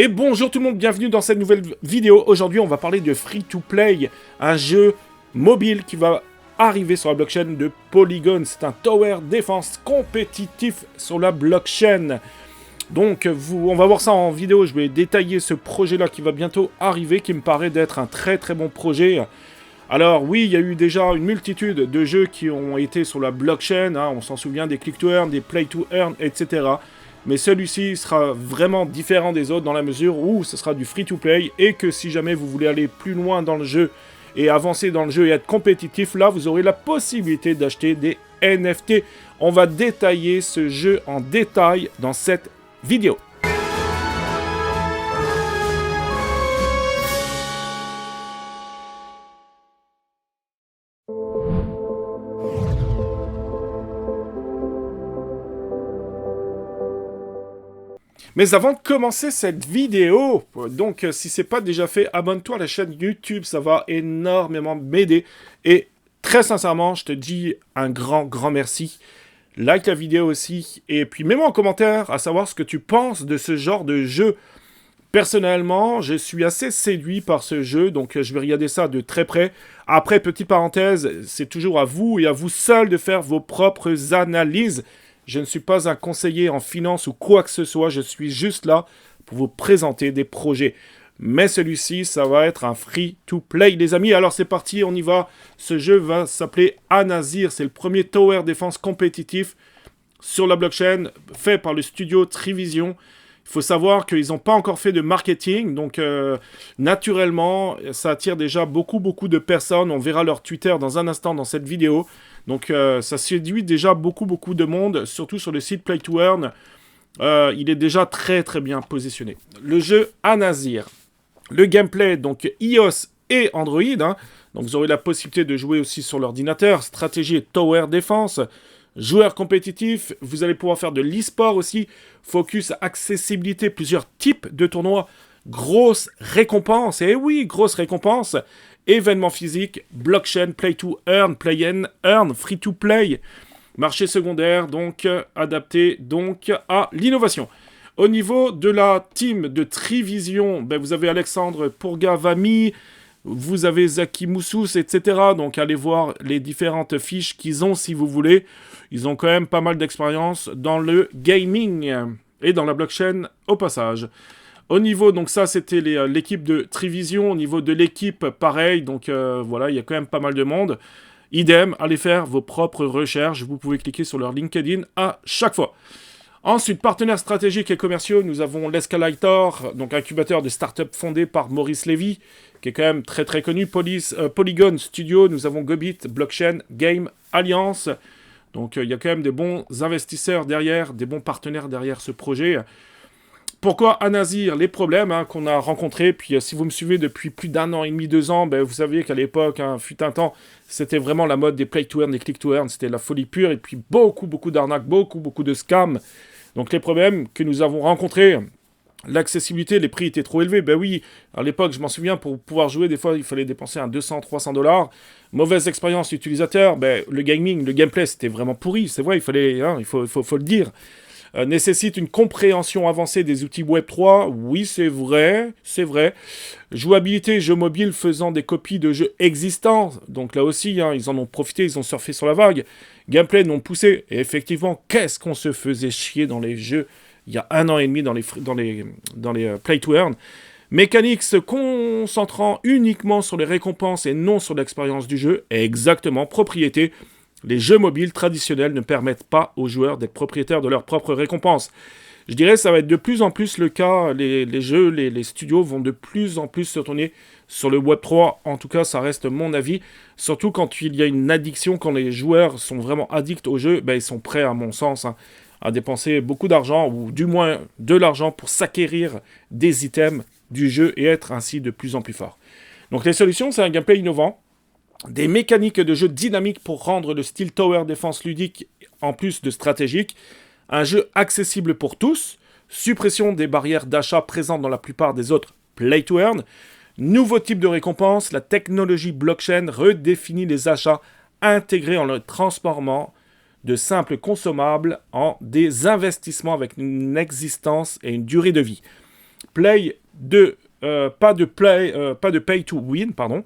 Et bonjour tout le monde, bienvenue dans cette nouvelle vidéo. Aujourd'hui, on va parler de Free-to-Play, un jeu mobile qui va arriver sur la blockchain de Polygon. C'est un tower defense compétitif sur la blockchain. Donc, on va voir ça en vidéo. Je vais détailler ce projet-là qui va bientôt arriver, qui me paraît d'être un très très bon projet. Alors oui, il y a eu déjà une multitude de jeux qui ont été sur la blockchain. On s'en souvient des click-to-earn, des play-to-earn, etc. Mais celui-ci sera vraiment différent des autres dans la mesure où ce sera du free-to-play et que si jamais vous voulez aller plus loin dans le jeu et avancer dans le jeu et être compétitif, là vous aurez la possibilité d'acheter des NFT. On va détailler ce jeu en détail dans cette vidéo. Mais avant de commencer cette vidéo, donc si c'est pas déjà fait, abonne-toi à la chaîne YouTube, ça va énormément m'aider. Et très sincèrement, je te dis un grand merci. Like la vidéo aussi, et puis mets-moi en commentaire à savoir ce que tu penses de ce genre de jeu. Personnellement, je suis assez séduit par ce jeu, donc je vais regarder ça de très près. Après, petite parenthèse, c'est toujours à vous et à vous seul de faire vos propres analyses. Je ne suis pas un conseiller en finance ou quoi que ce soit, je suis juste là pour vous présenter des projets. Mais celui-ci, ça va être un free-to-play, les amis. Alors c'est parti, on y va. Ce jeu va s'appeler Anazir. C'est le premier tower defense compétitif sur la blockchain, fait par le studio Trivision. Il faut savoir qu'ils n'ont pas encore fait de marketing, donc naturellement, ça attire déjà beaucoup de personnes. On verra leur Twitter dans un instant dans cette vidéo. Donc ça séduit déjà beaucoup de monde, surtout sur le site Play-to-Earn. Il est déjà très bien positionné. Le jeu Anazir. Le gameplay, donc iOS et Android. Donc vous aurez la possibilité de jouer aussi sur l'ordinateur. Stratégie et tower defense. Joueurs compétitifs, vous allez pouvoir faire de l'e-sport aussi. Focus, accessibilité, plusieurs types de tournois. Grosse récompense. Et oui, grosse récompense. Événements physiques, blockchain, play to earn, play and earn, free to play. Marché secondaire, donc adapté donc à l'innovation. Au niveau de la team de Trivision, vous avez Alexandre Pourgavami, vous avez Zaki Moussous, etc. Donc allez voir les différentes fiches qu'ils ont si vous voulez. Ils ont quand même pas mal d'expérience dans le gaming et dans la blockchain au passage. Au niveau, donc ça c'était l'équipe de Trivision. Au niveau de l'équipe, pareil. Donc voilà, il y a quand même pas mal de monde. Idem, allez faire vos propres recherches. Vous pouvez cliquer sur leur LinkedIn à chaque fois. Ensuite, partenaires stratégiques et commerciaux, nous avons l'Escalator, donc incubateur de start-up fondé par Maurice Lévy, qui est quand même très connu. Polygon Studio, nous avons Gobit, Blockchain, Game, Alliance. Donc il y a quand même des bons investisseurs derrière, des bons partenaires derrière ce projet. Pourquoi Anazir? Les problèmes qu'on a rencontrés, puis si vous me suivez depuis plus d'un an et demi, 2 ans, vous savez qu'à l'époque, fut un temps, c'était vraiment la mode des play-to-earn, des click-to-earn, c'était la folie pure, et puis beaucoup d'arnaques, beaucoup de scams. Donc les problèmes que nous avons rencontrés, l'accessibilité, les prix étaient trop élevés. Oui, à l'époque, je m'en souviens, pour pouvoir jouer, des fois, il fallait dépenser un 200-300$. Mauvaise expérience utilisateur, le gaming, le gameplay, c'était vraiment pourri. C'est vrai, il fallait, il faut le dire. Nécessite une compréhension avancée des outils Web3. Oui, c'est vrai. Jouabilité, jeux mobiles faisant des copies de jeux existants. Donc là aussi, ils en ont profité, ils ont surfé sur la vague. Gameplay non poussé. Et effectivement, qu'est-ce qu'on se faisait chier dans les jeux il y a 1 an et demi dans les play-to-earn. Mécanique se concentrant uniquement sur les récompenses et non sur l'expérience du jeu. Exactement, propriété. Les jeux mobiles traditionnels ne permettent pas aux joueurs d'être propriétaires de leurs propres récompenses. Je dirais que ça va être de plus en plus le cas. Les jeux, les studios vont de plus en plus se tourner sur le Web3. En tout cas, ça reste mon avis. Surtout quand il y a une addiction, quand les joueurs sont vraiment addicts au jeu, ils sont prêts, à mon sens, à dépenser beaucoup d'argent, ou du moins de l'argent pour s'acquérir des items du jeu et être ainsi de plus en plus fort. Donc les solutions, c'est un gameplay innovant. Des mécaniques de jeu dynamiques pour rendre le style Tower Defense ludique en plus de stratégique. Un jeu accessible pour tous. Suppression des barrières d'achat présentes dans la plupart des autres Play-to-Earn. Nouveau type de récompense. La technologie blockchain redéfinit les achats intégrés en le transformant de simples consommables en des investissements avec une existence et une durée de vie. pas de pay to win, pardon.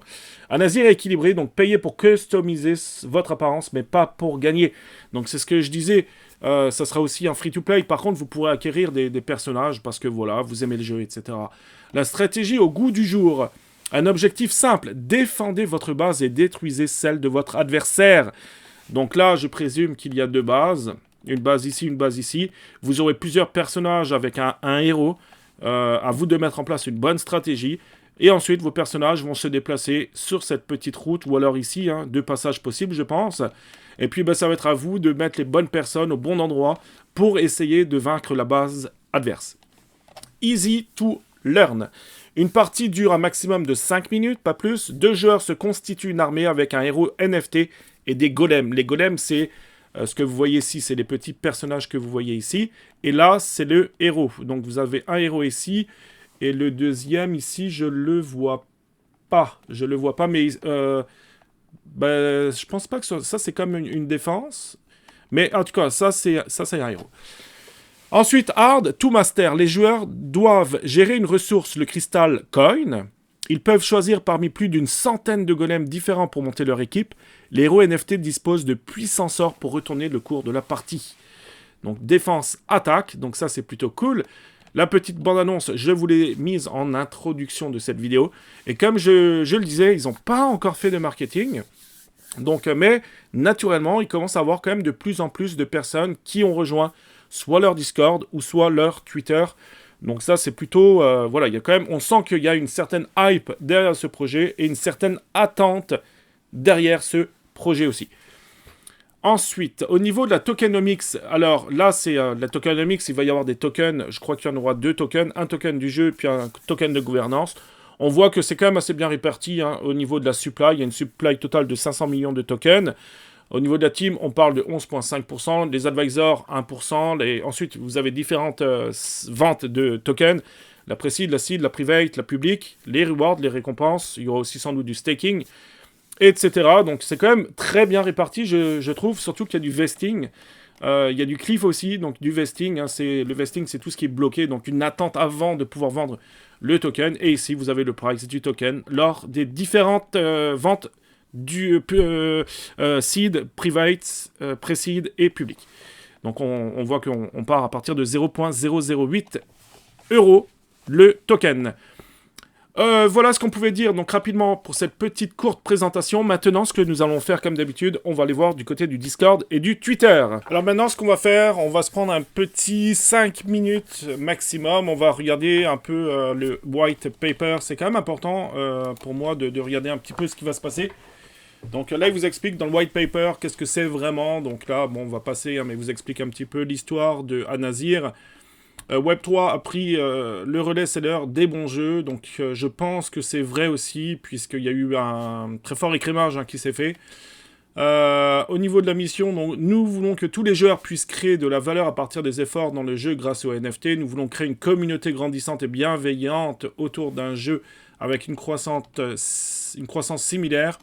Anazir est équilibré, donc payez pour customiser votre apparence, mais pas pour gagner. Donc c'est ce que je disais, ça sera aussi un free-to-play. Par contre, vous pourrez acquérir des personnages parce que voilà, vous aimez le jeu, etc. La stratégie au goût du jour. Un objectif simple, défendez votre base et détruisez celle de votre adversaire. Donc là, je présume qu'il y a deux bases. Une base ici, une base ici. Vous aurez plusieurs personnages avec un héros. À vous de mettre en place une bonne stratégie. Et ensuite, vos personnages vont se déplacer sur cette petite route, ou alors ici, hein, deux passages possibles, je pense. Et puis, ça va être à vous de mettre les bonnes personnes au bon endroit pour essayer de vaincre la base adverse. Easy to learn. Une partie dure un maximum de 5 minutes, pas plus. 2 joueurs se constituent une armée avec un héros NFT et des golems. Les golems, c'est ce que vous voyez ici, c'est les petits personnages que vous voyez ici. Et là, c'est le héros. Donc, vous avez un héros ici. Et le deuxième, ici, je le vois pas. Je le vois pas, mais je pense pas que ça c'est comme une défense. Mais en tout cas, ça, c'est un héros. Ensuite, Hard to Master. Les joueurs doivent gérer une ressource, le cristal Coin. Ils peuvent choisir parmi plus d'une centaine de golems différents pour monter leur équipe. Les héros NFT disposent de puissants sorts pour retourner le cours de la partie. Donc, défense, attaque. Donc ça, c'est plutôt cool. La petite bande-annonce, je vous l'ai mise en introduction de cette vidéo. Et comme je le disais, ils n'ont pas encore fait de marketing. Donc, mais naturellement, il commence à avoir quand même de plus en plus de personnes qui ont rejoint soit leur Discord ou soit leur Twitter. Donc ça, c'est plutôt... voilà, il y a quand même, on sent qu'il y a une certaine hype derrière ce projet et une certaine attente derrière ce projet aussi. Ensuite, au niveau de la tokenomics, alors là, c'est la tokenomics, il va y avoir des tokens, je crois qu'il y en aura 2 tokens, un token du jeu puis un token de gouvernance. On voit que c'est quand même assez bien réparti hein, au niveau de la supply, il y a une supply totale de 500 millions de tokens. Au niveau de la team, on parle de 11,5%, les advisors 1%, ensuite vous avez différentes ventes de tokens, la Pre-Seed, la Seed, la Private, la Public, les rewards, les récompenses, il y aura aussi sans doute du staking, etc. Donc c'est quand même très bien réparti, je trouve, surtout qu'il y a du vesting. Il y a du cliff aussi, donc du vesting. Hein, le vesting, c'est tout ce qui est bloqué, donc une attente avant de pouvoir vendre le token. Et ici, vous avez le price du token lors des différentes ventes du seed, private, pre-seed et public. Donc on voit qu'on part à partir de 0,008 € le token. Voilà ce qu'on pouvait dire donc rapidement pour cette petite courte présentation. Maintenant, ce que nous allons faire comme d'habitude, on va aller voir du côté du Discord et du Twitter. Alors maintenant, ce qu'on va faire, on va se prendre un petit 5 minutes maximum. On va regarder un peu le white paper. C'est quand même important pour moi de regarder un petit peu ce qui va se passer. Donc là, il vous explique dans le white paper qu'est-ce que c'est vraiment. Donc là, bon, on va passer, hein, mais il vous explique un petit peu l'histoire de Anazir. Web3 a pris le relais seller des bons jeux, donc je pense que c'est vrai aussi, puisqu'il y a eu un très fort écrémage hein, qui s'est fait. Au niveau de la mission, donc, nous voulons que tous les joueurs puissent créer de la valeur à partir des efforts dans le jeu grâce aux NFT. Nous voulons créer une communauté grandissante et bienveillante autour d'un jeu avec une croissance similaire,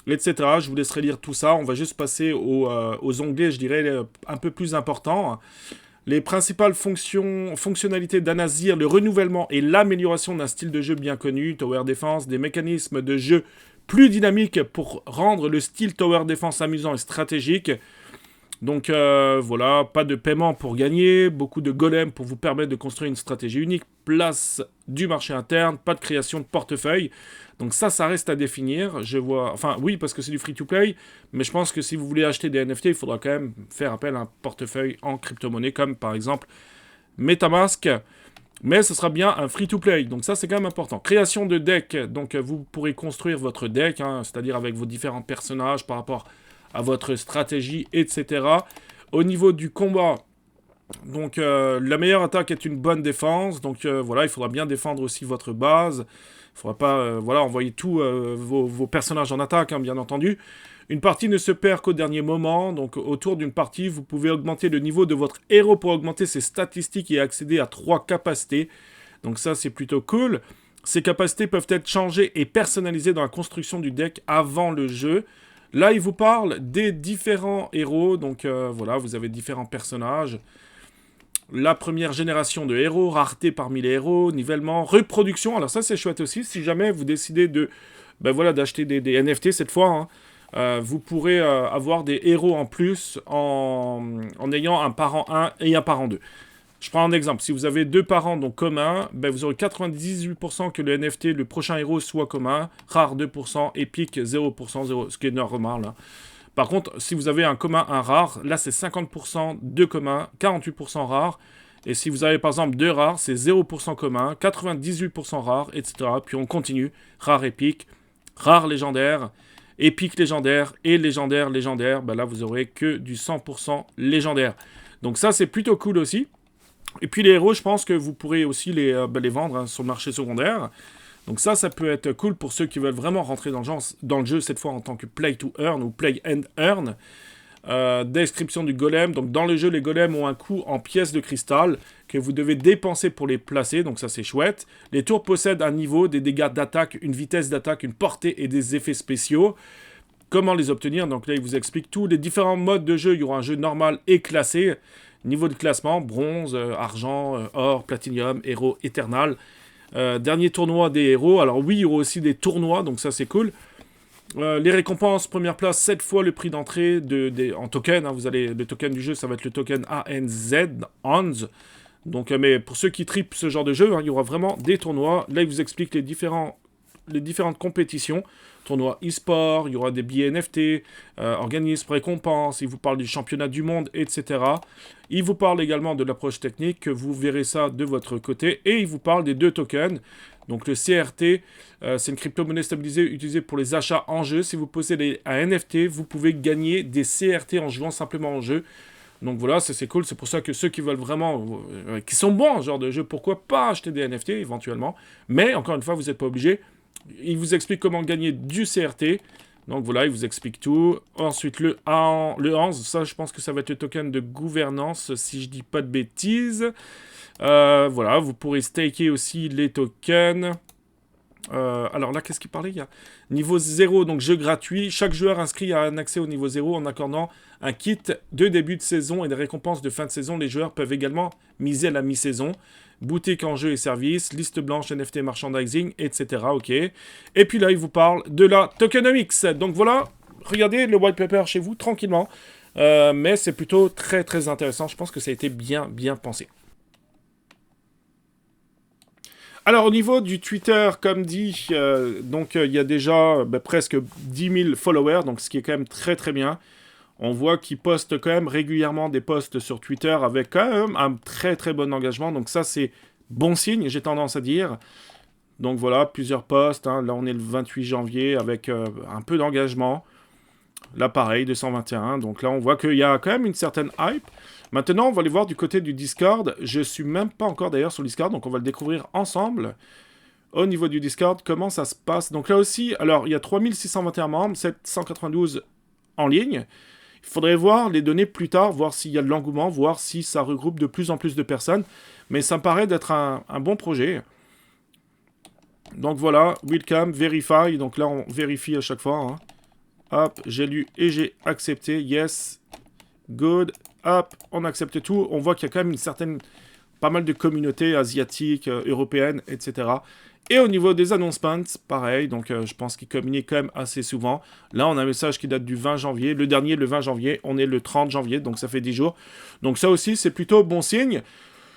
etc. Je vous laisserai lire tout ça. On va juste passer aux onglets, je dirais, un peu plus importants. Les principales fonctionnalités d'Anazir, le renouvellement et l'amélioration d'un style de jeu bien connu, Tower Defense, des mécanismes de jeu plus dynamiques pour rendre le style Tower Defense amusant et stratégique. Donc voilà, pas de paiement pour gagner, beaucoup de golems pour vous permettre de construire une stratégie unique, place du marché interne, pas de création de portefeuille. Donc ça reste à définir. Je vois, enfin oui, parce que c'est du free-to-play, mais je pense que si vous voulez acheter des NFT, il faudra quand même faire appel à un portefeuille en crypto-monnaie, comme par exemple MetaMask. Mais ce sera bien un free-to-play, donc ça c'est quand même important. Création de deck, donc vous pourrez construire votre deck, hein, c'est-à-dire avec vos différents personnages par rapport à votre stratégie, etc. Au niveau du combat, donc la meilleure attaque est une bonne défense, donc voilà, il faudra bien défendre aussi votre base. Il ne faudra pas envoyer tous vos personnages en attaque, hein, bien entendu. Une partie ne se perd qu'au dernier moment, donc autour d'une partie, vous pouvez augmenter le niveau de votre héros pour augmenter ses statistiques et accéder à 3 capacités. Donc ça, c'est plutôt cool. Ces capacités peuvent être changées et personnalisées dans la construction du deck avant le jeu. Là, il vous parle des différents héros, donc voilà, vous avez différents personnages. la première génération de héros, rareté parmi les héros, nivellement, reproduction. Alors ça c'est chouette aussi, si jamais vous décidez de, ben voilà, d'acheter des NFT cette fois, hein, vous pourrez avoir des héros en plus en ayant un parent 1 et un parent 2. Je prends un exemple, si vous avez deux parents donc communs, ben vous aurez 98% que le NFT, le prochain héros soit commun, rare 2%, épique 0%, 0, ce qui est normal là. Par contre, si vous avez un commun, un rare, là c'est 50% de commun, 48% rare. Et si vous avez par exemple deux rares, c'est 0% commun, 98% rare, etc. Puis on continue, rare épique, rare légendaire, épique légendaire et légendaire légendaire. Ben là vous aurez que du 100% légendaire. Donc ça c'est plutôt cool aussi. Et puis les héros, je pense que vous pourrez aussi les vendre hein, sur le marché secondaire. Donc ça peut être cool pour ceux qui veulent vraiment rentrer dans le jeu, cette fois en tant que play to earn ou play and earn. Description du golem. Donc dans le jeu, les golems ont un coût en pièces de cristal que vous devez dépenser pour les placer. Donc ça c'est chouette. Les tours possèdent un niveau, des dégâts d'attaque, une vitesse d'attaque, une portée et des effets spéciaux. Comment les obtenir? Donc là, il vous explique tous les différents modes de jeu. Il y aura un jeu normal et classé. Niveau de classement, bronze, argent, or, platinium, héros, éternal. Dernier tournoi des héros. Alors oui, il y aura aussi des tournois, donc ça c'est cool. Les récompenses, première place, 7 fois le prix d'entrée en token. Hein, le token du jeu, ça va être le token ANZ, ANZ. Donc, mais pour ceux qui tripent ce genre de jeu, hein, il y aura vraiment des tournois. Là, il vous explique les différentes compétitions. Tournoi e-sport, il y aura des billets NFT, organismes, récompenses, il vous parle du championnat du monde, etc. Il vous parle également de l'approche technique, vous verrez ça de votre côté, et il vous parle des deux tokens. Donc le CRT, c'est une crypto-monnaie stabilisée utilisée pour les achats en jeu. Si vous possédez un NFT, vous pouvez gagner des CRT en jouant simplement en jeu. Donc voilà, c'est cool, c'est pour ça que ceux qui veulent vraiment, qui sont bons en ce genre de jeu, pourquoi pas acheter des NFT éventuellement. Mais encore une fois, vous n'êtes pas obligé. Il vous explique comment gagner du CRT. Donc voilà, il vous explique tout. Ensuite, le 11, ça je pense que ça va être le token de gouvernance, si je dis pas de bêtises. Voilà, vous pourrez staker aussi les tokens. Alors là, qu'est-ce qu'il parlait? Il y a niveau 0, donc jeu gratuit. Chaque joueur inscrit a un accès au niveau 0 en accordant un kit de début de saison et des récompenses de fin de saison. Les joueurs peuvent également miser à la mi-saison. Boutique en jeu et services, liste blanche, NFT, merchandising, etc. Ok. Et puis là, il vous parle de la tokenomics. Donc voilà, regardez le white paper chez vous tranquillement. Mais c'est plutôt très très intéressant. Je pense que ça a été bien pensé. Alors au niveau du Twitter, comme dit, il y a déjà presque 10 000 followers, donc ce qui est quand même très très bien. On voit qu'ils postent quand même régulièrement des posts sur Twitter avec quand même un très très bon engagement. Donc ça c'est bon signe, j'ai tendance à dire. Donc voilà, plusieurs posts. Hein. Là on est le 28 janvier avec un peu d'engagement. Là pareil, 221. Donc là on voit qu'il y a quand même une certaine hype. Maintenant on va aller voir du côté du Discord. Je suis même pas encore d'ailleurs sur le Discord, donc on va le découvrir ensemble. Au niveau du Discord, comment ça se passe? Donc là aussi, alors il y a 3621 membres, 792 en ligne. Il faudrait voir les données plus tard, voir s'il y a de l'engouement, voir si ça regroupe de plus en plus de personnes. Mais ça me paraît d'être un bon projet. Donc voilà, welcome, verify. Donc là, on vérifie à chaque fois. Hein. Hop, j'ai lu et j'ai accepté. Yes, good. Hop, on accepte tout. On voit qu'il y a quand même pas mal de communautés asiatiques, européennes, etc. Et au niveau des announcements, pareil, donc je pense qu'ils communiquent quand même assez souvent. Là, on a un message qui date du 20 janvier. Le dernier, le 20 janvier, on est le 30 janvier, donc ça fait 10 jours. Donc ça aussi, c'est plutôt bon signe.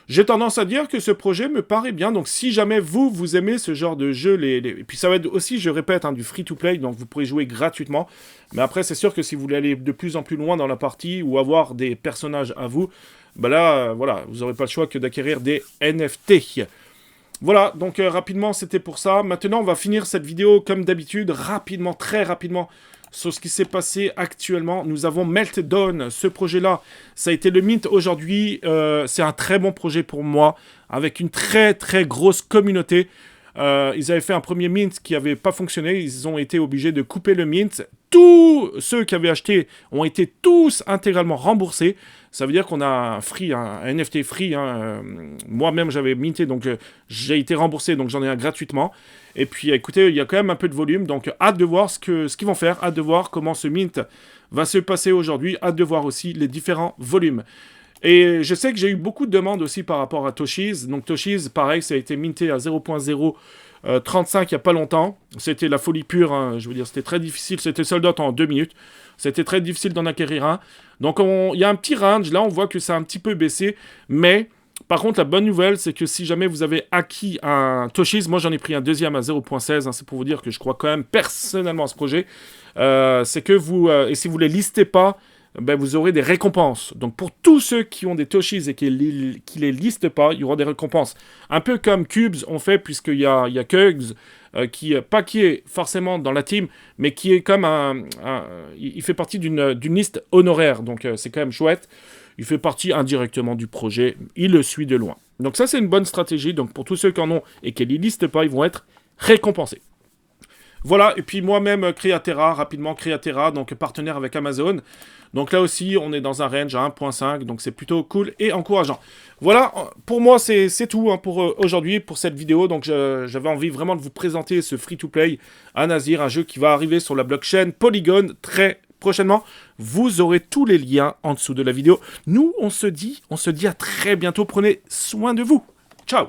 J'ai tendance à dire que ce projet me paraît bien. Donc si jamais vous aimez ce genre de jeu, et puis ça va être aussi, je répète, du free-to-play, donc vous pourrez jouer gratuitement. Mais après, c'est sûr que si vous voulez aller de plus en plus loin dans la partie ou avoir des personnages à vous, là, voilà, vous n'aurez pas le choix que d'acquérir des NFT. Voilà, donc rapidement, c'était pour ça. Maintenant, on va finir cette vidéo comme d'habitude, rapidement, très rapidement, sur ce qui s'est passé actuellement. Nous avons Meltdown, ce projet-là, ça a été le mint aujourd'hui. C'est un très bon projet pour moi, avec une très très grosse communauté. Ils avaient fait un premier mint qui n'avait pas fonctionné. Ils ont été obligés de couper le mint. Tous ceux qui avaient acheté ont été tous intégralement remboursés. Ça veut dire qu'on a un NFT free. Hein. Moi-même, j'avais minté, donc j'ai été remboursé, donc j'en ai un gratuitement. Et puis, écoutez, il y a quand même un peu de volume, donc hâte de voir ce qu'ils vont faire, hâte de voir comment ce mint va se passer aujourd'hui, hâte de voir aussi les différents volumes. Et je sais que j'ai eu beaucoup de demandes aussi par rapport à Toshiz. Donc Toshiz, pareil, ça a été minté à 0.035 il n'y a pas longtemps. C'était la folie pure, hein. Je veux dire, c'était très difficile. C'était sold out en 2 minutes. C'était très difficile d'en acquérir un. Donc il y a un petit range. Là, on voit que ça a un petit peu baissé. Mais par contre, la bonne nouvelle, c'est que si jamais vous avez acquis un Toshiz, moi j'en ai pris un deuxième à 0.16. Hein, c'est pour vous dire que je crois quand même personnellement à ce projet. C'est que vous, et si vous ne les listez pas, ben, vous aurez des récompenses. Donc pour tous ceux qui ont des Toshiz et qui les listent pas, il y aura des récompenses. Un peu comme Cubes ont fait, puisqu'il y a Kugs, qui est forcément dans la team, mais qui est comme il fait partie d'une liste honoraire. Donc c'est quand même chouette. Il fait partie indirectement du projet. Il le suit de loin. Donc ça, c'est une bonne stratégie. Donc pour tous ceux qui en ont et qui ne les listent pas, ils vont être récompensés. Voilà, et puis moi-même, Createra, rapidement, Createra, donc partenaire avec Amazon. Donc là aussi, on est dans un range à 1.5, donc c'est plutôt cool et encourageant. Voilà, pour moi, c'est tout hein, pour aujourd'hui, pour cette vidéo. Donc j'avais envie vraiment de vous présenter ce free-to-play à Nazir, un jeu qui va arriver sur la blockchain Polygon très prochainement. Vous aurez tous les liens en dessous de la vidéo. Nous, on se dit à très bientôt. Prenez soin de vous. Ciao!